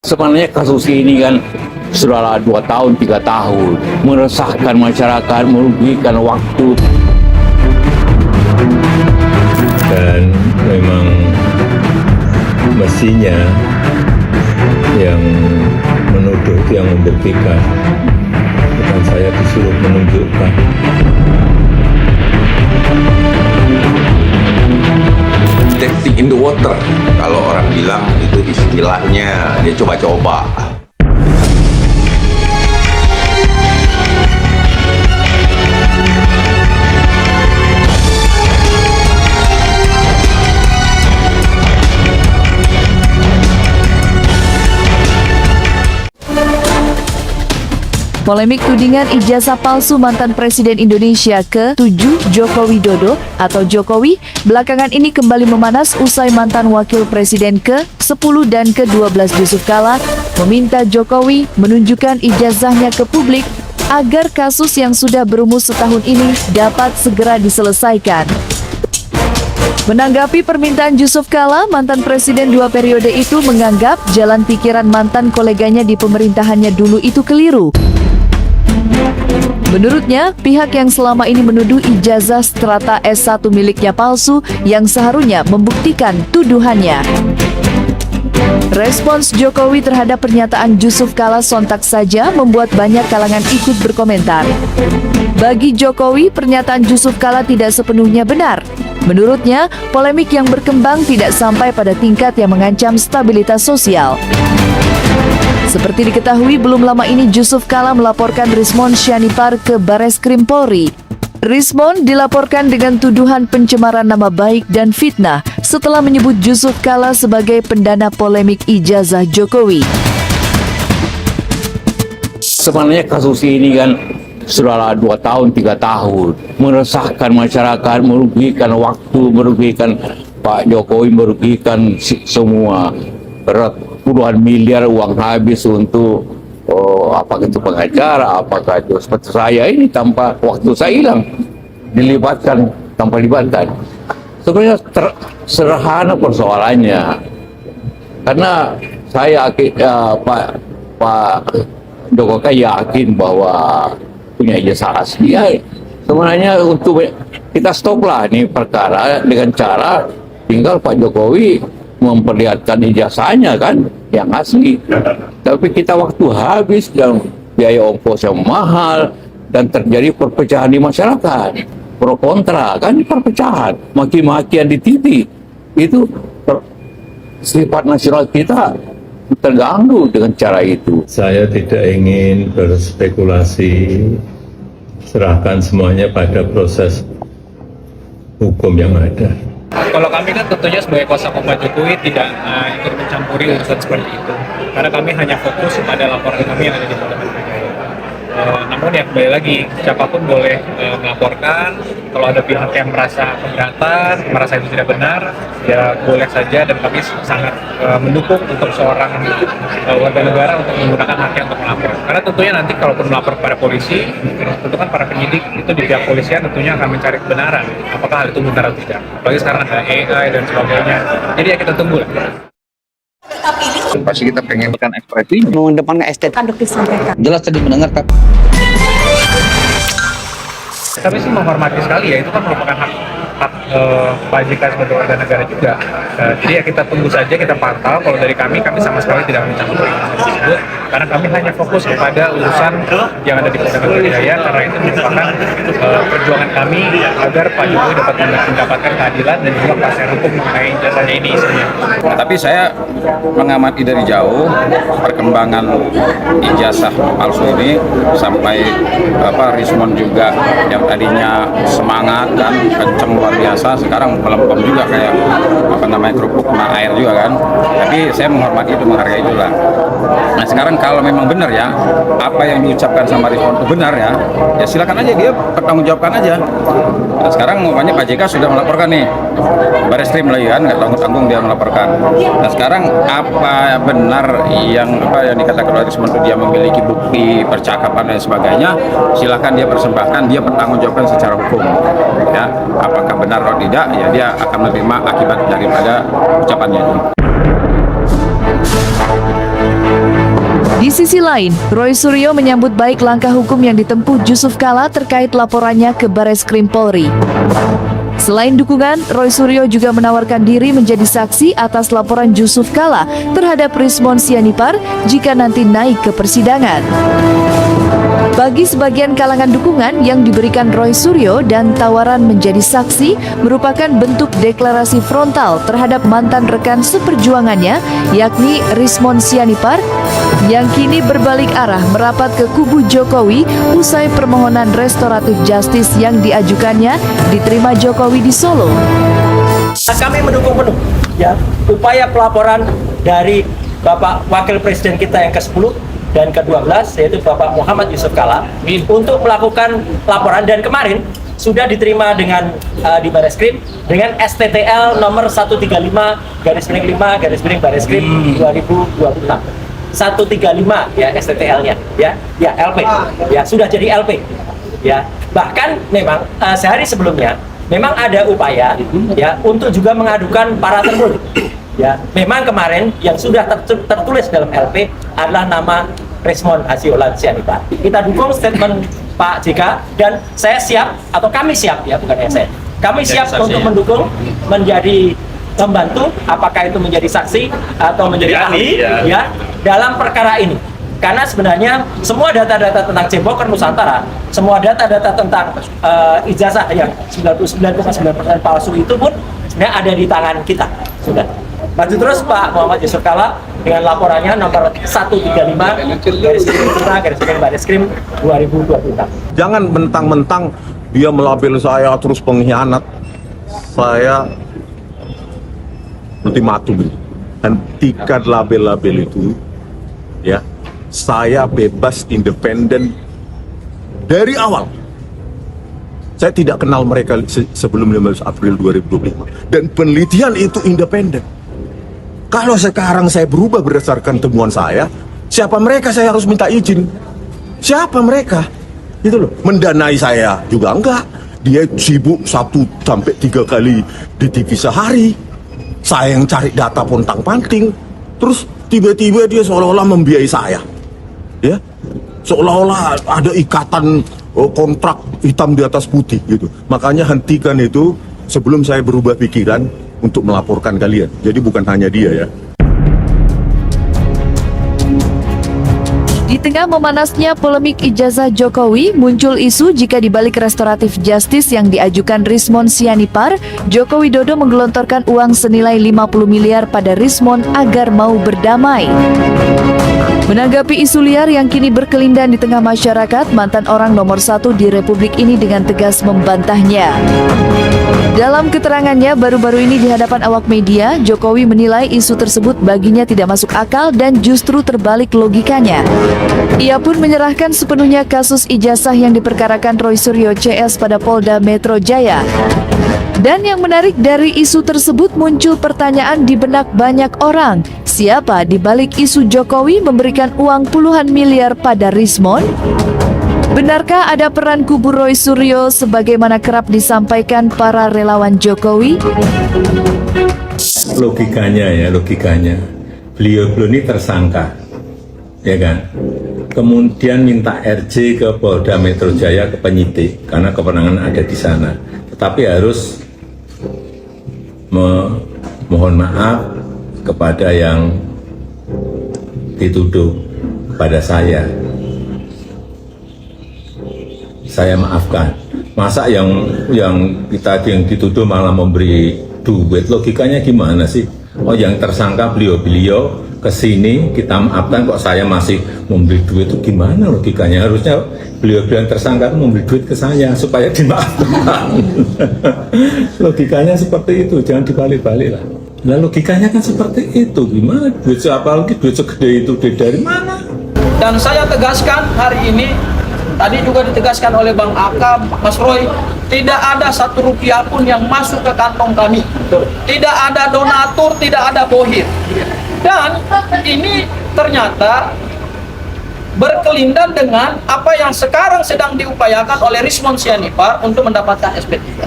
Sebenarnya kasus ini kan sudah 2 tahun, 3 tahun, meresahkan masyarakat, merugikan waktu. Dan memang mestinya yang menuduh itu yang membuktikan, bukan saya disuruh menunjukkan. Testing in the water, kalau orang bilang itu istilahnya dia coba-coba. Polemik tudingan ijazah palsu mantan Presiden Indonesia ke-7 Joko Widodo atau Jokowi belakangan ini kembali memanas usai mantan Wakil Presiden ke-10 dan ke-12 Yusuf Kala meminta Jokowi menunjukkan ijazahnya ke publik agar kasus yang sudah berumus setahun ini dapat segera diselesaikan. Menanggapi permintaan Yusuf Kala, mantan presiden 2 periode itu menganggap jalan pikiran mantan koleganya di pemerintahannya dulu itu keliru. Menurutnya, pihak yang selama ini menuduh ijazah strata S1 miliknya palsu yang seharusnya membuktikan tuduhannya. Respons Jokowi terhadap pernyataan Yusuf Kala sontak saja membuat banyak kalangan ikut berkomentar. Bagi Jokowi, pernyataan Yusuf Kala tidak sepenuhnya benar. Menurutnya, polemik yang berkembang tidak sampai pada tingkat yang mengancam stabilitas sosial. Seperti diketahui, belum lama ini Yusuf Kala melaporkan Rismond Syanipar ke Bareskrim Polri. Rismond dilaporkan dengan tuduhan pencemaran nama baik dan fitnah setelah menyebut Yusuf Kala sebagai pendana polemik ijazah Jokowi. Sebenarnya kasus ini kan sudah 2 tahun, 3 tahun, meresahkan masyarakat, merugikan waktu, merugikan Pak Jokowi, merugikan semua. Puluhan miliar uang habis untuk apakah itu pengacara, apakah itu seperti saya ini tanpa waktu saya hilang, dilibatkan tanpa libatkan. Sebenarnya sederhana persoalannya, karena saya Pak Jokowi yakin bahwa punya ijazah asli. Ya, sebenarnya untuk kita stoplah ini perkara dengan cara tinggal Pak Jokowi memperlihatkan ijazahnya kan yang asli, tapi kita waktu habis dan biaya ongkos yang mahal dan terjadi perpecahan di masyarakat, pro kontra kan, perpecahan, maki-makian di TV itu sifat nasional kita terganggu dengan cara itu. Saya tidak ingin berspekulasi, serahkan semuanya pada proses hukum yang ada. Kalau kami kan tentunya sebagai kuasa hukum Pak Jokowi tidak ikut mencampuri urusan seperti itu, karena kami hanya fokus pada laporan kami yang ada di Polda Metro Jaya. Namun ya kembali lagi, siapapun boleh melaporkan. Kalau ada pihak yang merasa keberatan, merasa itu tidak benar, ya boleh saja, dan kami sangat mendukung untuk seorang warga negara untuk menggunakan haknya untuk melapor. Karena tentunya nanti kalaupun melapor kepada polisi, tentu kan para penyidik itu di pihak polisian tentunya akan mencari kebenaran, apakah hal itu benar atau tidak. Apalagi sekarang ada AI dan sebagainya. Jadi ya kita tunggu lah. Pasti kita pengen kan ekspresi mengedepankan estetika disampaikan. Jelas tadi mendengar Kak. Kami sih menghormati sekali ya, itu kan merupakan hak Pak JK sebagai warga negara juga. Jadi ya kita tunggu saja, kita pantau. Kalau dari kami sama sekali tidak mencampuri hal tersebut, karena kami hanya fokus kepada urusan yang ada di Polda Metro Jaya, karena itu merupakan perjuangan kami agar Pak Jokowi dapat mendapatkan keadilan dan juga kepastian hukum mengenai jasanya ini isinya. Nah, tapi saya mengamati dari jauh perkembangan ijazah palsu ini sampai Rismond juga yang tadinya semangat dan kenceng luar biasa, sekarang melempem juga kayak kerupuk kena air juga kan. Tapi saya menghormati itu, menghargai itu lah. Nah sekarang kalau memang benar ya apa yang diucapkan sama Rismond itu benar ya silakan aja dia pertanggungjawabkan aja. Nah sekarang makanya Pak JK sudah melaporkan nih, Bareskrim lagi kan, nggak tanggung-tanggung dia melaporkan. Nah sekarang apa benar yang dikatakan oleh Rismond itu dia memiliki bukti percakapan dan sebagainya, silakan dia persembahkan, dia pertanggungjawabkan secara hukum ya, apakah benar atau tidak ya dia akan menerima akibat daripada ucapannya itu. sisi lain, Roy Suryo menyambut baik langkah hukum yang ditempuh Jusuf Kalla terkait laporannya ke Bareskrim Polri. Selain dukungan, Roy Suryo juga menawarkan diri menjadi saksi atas laporan Jusuf Kalla terhadap Rismon Sianipar jika nanti naik ke persidangan. Bagi sebagian kalangan dukungan yang diberikan Roy Suryo dan tawaran menjadi saksi merupakan bentuk deklarasi frontal terhadap mantan rekan seperjuangannya, yakni Rismon Sianipar, yang kini berbalik arah merapat ke kubu Jokowi usai permohonan restoratif justice yang diajukannya diterima Jokowi di Solo. Kami mendukung penuh ya upaya pelaporan dari Bapak Wakil Presiden kita yang ke-10 dan ke-12 yaitu Bapak Muhammad Jusuf Kalla untuk melakukan laporan, dan kemarin sudah diterima dengan di Bareskrim dengan STTL nomor 135/5/Bareskrim 2026. 135 ya STTL-nya ya LP ya sudah jadi LP ya. Bahkan memang sehari sebelumnya memang ada upaya ya untuk juga mengadukan para tergugat. Ya, memang kemarin yang sudah tertulis dalam LP adalah nama Rismon Hasiholaun Sianipar. Kita dukung statement Pak JK dan saya siap atau kami siap ya, bukan saya. Kami siap untuk mendukung menjadi membantu apakah itu menjadi saksi atau menjadi ahli ya dalam perkara ini. Karena sebenarnya semua data-data tentang Cemboker Nusantara, semua data-data tentang ijazah yang 99,9% palsu itu pun sebenarnya ada di tangan kita. Sudah. Maju terus Pak Muhammad Jusuf Kalla dengan laporannya nomor 135/5/Bareskrim 2026. Jangan mentang-mentang dia melabel saya terus pengkhianat. Saya ultimatum, hentikan label-label itu ya. Saya bebas, independen dari awal. Saya tidak kenal mereka sebelum 15 April 2025 dan penelitian itu independen. Kalau sekarang saya berubah berdasarkan temuan saya, siapa mereka saya harus minta izin? Siapa mereka? Itu loh, mendanai saya juga enggak. Dia sibuk 1-3 kali di TV sehari. Saya yang cari data pontang-panting. Terus tiba-tiba dia seolah-olah membiayai saya. Ya, seolah-olah ada ikatan kontrak hitam di atas putih gitu. Makanya hentikan itu sebelum saya berubah pikiran untuk melaporkan kalian. Jadi bukan hanya dia ya. Di tengah memanasnya polemik ijazah Jokowi, muncul isu jika di balik restoratif justice yang diajukan Rismon Sianipar, Joko Widodo menggelontorkan uang senilai 50 miliar pada Rismon agar mau berdamai. Menanggapi isu liar yang kini berkelindan di tengah masyarakat, mantan orang nomor 1 di Republik ini dengan tegas membantahnya. Dalam keterangannya baru-baru ini di hadapan awak media, Jokowi menilai isu tersebut baginya tidak masuk akal dan justru terbalik logikanya. Ia pun menyerahkan sepenuhnya kasus ijazah yang diperkarakan Roy Suryo CS pada Polda Metro Jaya. Dan yang menarik dari isu tersebut muncul pertanyaan di benak banyak orang, siapa di balik isu Jokowi memberikan uang puluhan miliar pada Rismon? Benarkah ada peran kubu Roy Suryo sebagaimana kerap disampaikan para relawan Jokowi? Logikanya. Beliau ini tersangka, ya kan? Kemudian minta RJ ke Polda Metro Jaya, ke penyidik, karena kewenangan ada di sana. Tetapi harus mohon maaf kepada yang dituduh pada saya maafkan. Masa yang kita yang dituduh malah memberi duit, logikanya gimana sih? Oh, yang tersangka beliau ke sini kita maafkan, kok saya masih memberi duit, itu gimana logikanya? Harusnya beliau tersangka memberi duit ke saya supaya dimaafkan. Logikanya seperti itu, jangan dibalik-balik lah. Nah, logikanya kan seperti itu, gimana? Duit siapa lagi, duit segede itu dari mana? Dan saya tegaskan hari ini, tadi juga ditegaskan oleh Bang Aka, Mas Roy, tidak ada satu rupiah pun yang masuk ke kantong kami. Tidak ada donatur, tidak ada bohir. Dan ini ternyata berkelindan dengan apa yang sekarang sedang diupayakan oleh Rismon Sianipar untuk mendapatkan SP3.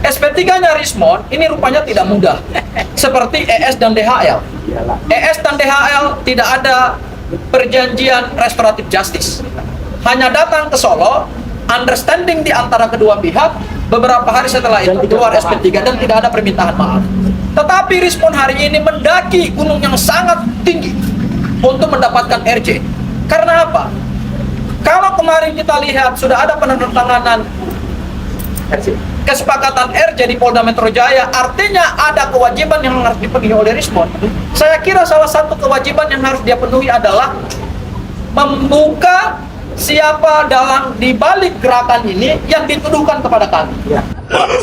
SP3-nya Rismon ini rupanya tidak mudah, seperti ES dan DHL. ES dan DHL tidak ada perjanjian restoratif justice. Hanya datang ke Solo, understanding di antara kedua pihak, beberapa hari setelah itu keluar SP3 dan tidak ada permintaan maaf. Tetapi respon hari ini mendaki gunung yang sangat tinggi untuk mendapatkan RJ. Karena apa? Kalau kemarin kita lihat sudah ada penandatanganan kesepakatan RJ di Polda Metro Jaya, artinya ada kewajiban yang harus dipenuhi oleh Rismon. Saya kira salah satu kewajiban yang harus dia penuhi adalah membuka siapa dalam di balik gerakan ini yang dituduhkan kepada kami.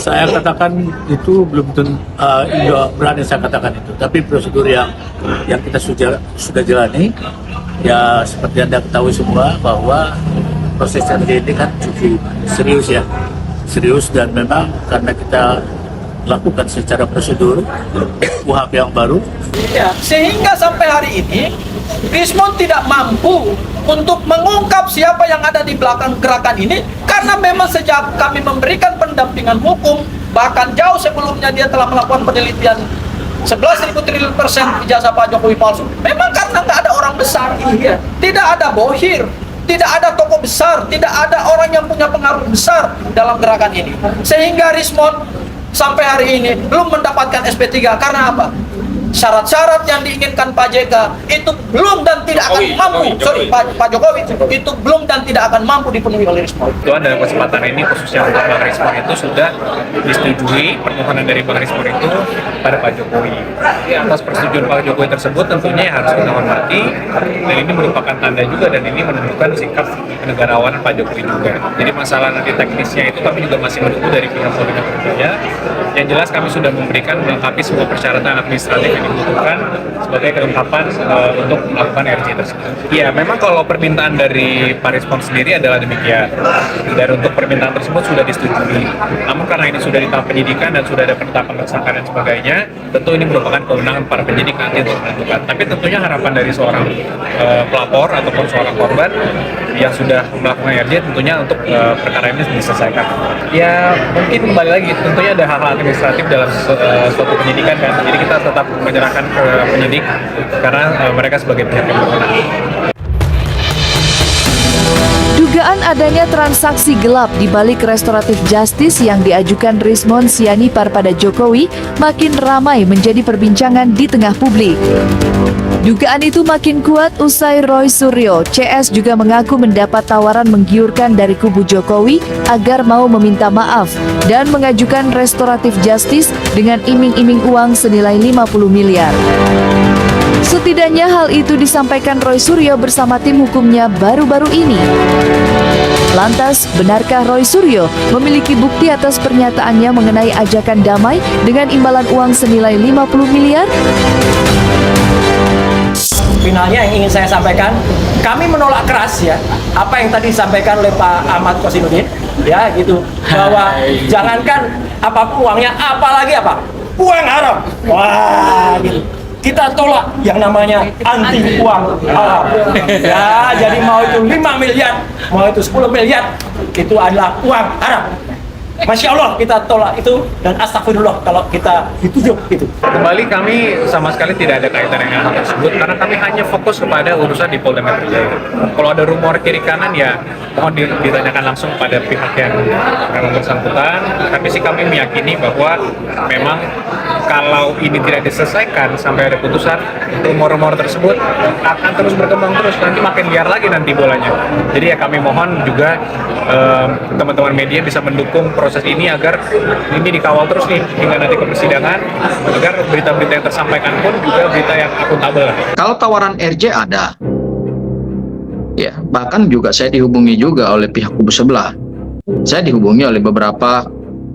Saya katakan itu belum tentu berani saya katakan itu, tapi prosedur yang kita sudah jalani, ya seperti Anda ketahui semua bahwa proses RJ ini kan cukup serius dan memang karena kita lakukan secara prosedur UHP yang baru. Ya, sehingga sampai hari ini Rismon tidak mampu untuk mengungkap siapa yang ada di belakang gerakan ini, karena memang sejak kami memberikan pendampingan hukum, bahkan jauh sebelumnya dia telah melakukan penelitian 11.000 triliun % ijazah Pak Jokowi palsu. Memang karena nggak ada orang besar, tidak ada bohir, tidak ada tokoh besar, tidak ada orang yang punya pengaruh besar dalam gerakan ini. Sehingga Rismon sampai hari ini belum mendapatkan SP3 karena apa? Syarat-syarat yang diinginkan Pak JK itu belum dan tidak akan mampu, Pak Jokowi itu belum dan tidak akan mampu dipenuhi oleh Rismon. Tuan, dalam kesempatan ini khususnya untuk Bang Rismon itu sudah disetujui permohonan dari Bang Rismon itu pada Pak Jokowi. Atas persetujuan Pak Jokowi tersebut tentunya harus kita hormati, dan ini merupakan tanda juga dan ini menunjukkan sikap kenegarawanan Pak Jokowi juga. Jadi masalah nanti teknisnya itu kami juga masih menunggu dari pihak Polda Metro Jaya. Yang jelas kami sudah memberikan melengkapi semua persyaratan administratif yang dibutuhkan sebagai kelengkapan untuk melakukan RJ tersebut. Ya, memang kalau permintaan dari Pak Rismon sendiri adalah demikian. Dan untuk permintaan tersebut sudah disetujui. Namun karena ini sudah di tahap penyidikan dan sudah ada penetapan tersangka dan sebagainya, tentu ini merupakan kewenangan para penyidik nanti untuk menentukan. Tapi tentunya harapan dari seorang pelapor ataupun seorang korban yang sudah melakukan RJ tentunya untuk perkara ini diselesaikan. Ya, mungkin kembali lagi, tentunya ada hal-hal administratif dalam suatu penyidikan kan. Jadi kita tetap menyerahkan ke penyidik karena mereka sebagai pihak yang berwenang. Dugaan adanya transaksi gelap di balik restoratif justice yang diajukan Rismon Sianipar pada Jokowi makin ramai menjadi perbincangan di tengah publik. Dugaan itu makin kuat usai Roy Suryo, CS juga mengaku mendapat tawaran menggiurkan dari kubu Jokowi agar mau meminta maaf dan mengajukan restoratif justice dengan iming-iming uang senilai 50 miliar. Setidaknya hal itu disampaikan Roy Suryo bersama tim hukumnya baru-baru ini. Lantas, benarkah Roy Suryo memiliki bukti atas pernyataannya mengenai ajakan damai dengan imbalan uang senilai 50 miliar? Finalnya yang ingin saya sampaikan, kami menolak keras ya apa yang tadi disampaikan oleh Pak Ahmad Kosinudin, ya gitu, bahwa jangankan apapun uangnya, apalagi apa uang haram, wah gitu. Kita tolak yang namanya anti uang haram. Ya, jadi mau itu 5 miliar, mau itu 10 miliar, itu adalah uang haram. Masya Allah kita tolak itu, dan astagfirullah kalau kita dituduh itu. Kembali kami sama sekali tidak ada kaitan dengan hal tersebut karena kami hanya fokus kepada urusan di Polda Metro Jaya. Kalau ada rumor kiri kanan ya mohon ditanyakan langsung pada pihak yang bersangkutan. Tapi sih kami meyakini bahwa memang kalau ini tidak diselesaikan sampai ada putusan, rumor-rumor tersebut akan terus berkembang terus, nanti makin liar lagi nanti bolanya. Jadi ya kami mohon juga teman-teman media bisa mendukung proses ini agar ini dikawal terus nih hingga nanti ke persidangan, agar berita-berita yang tersampaikan pun juga berita yang akuntabel. Kalau tawaran RJ ada, ya bahkan juga saya dihubungi juga oleh pihak kubu sebelah. Saya dihubungi oleh beberapa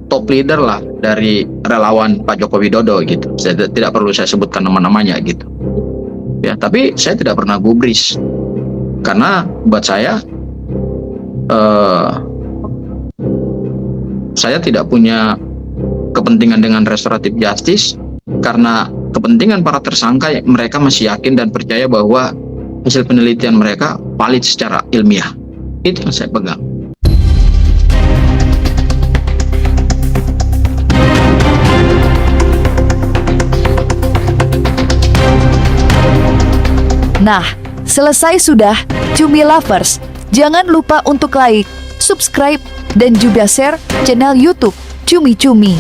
top leader lah dari relawan Pak Joko Widodo gitu. Saya tidak perlu saya sebutkan nama-namanya gitu. Ya, tapi saya tidak pernah gubris karena buat saya tidak punya kepentingan dengan restoratif justice karena kepentingan para tersangka mereka masih yakin dan percaya bahwa hasil penelitian mereka valid secara ilmiah. Itu yang saya pegang. Nah, Selesai sudah, Cumi Lovers. Jangan lupa untuk like, subscribe, dan juga share channel YouTube Cumi Cumi.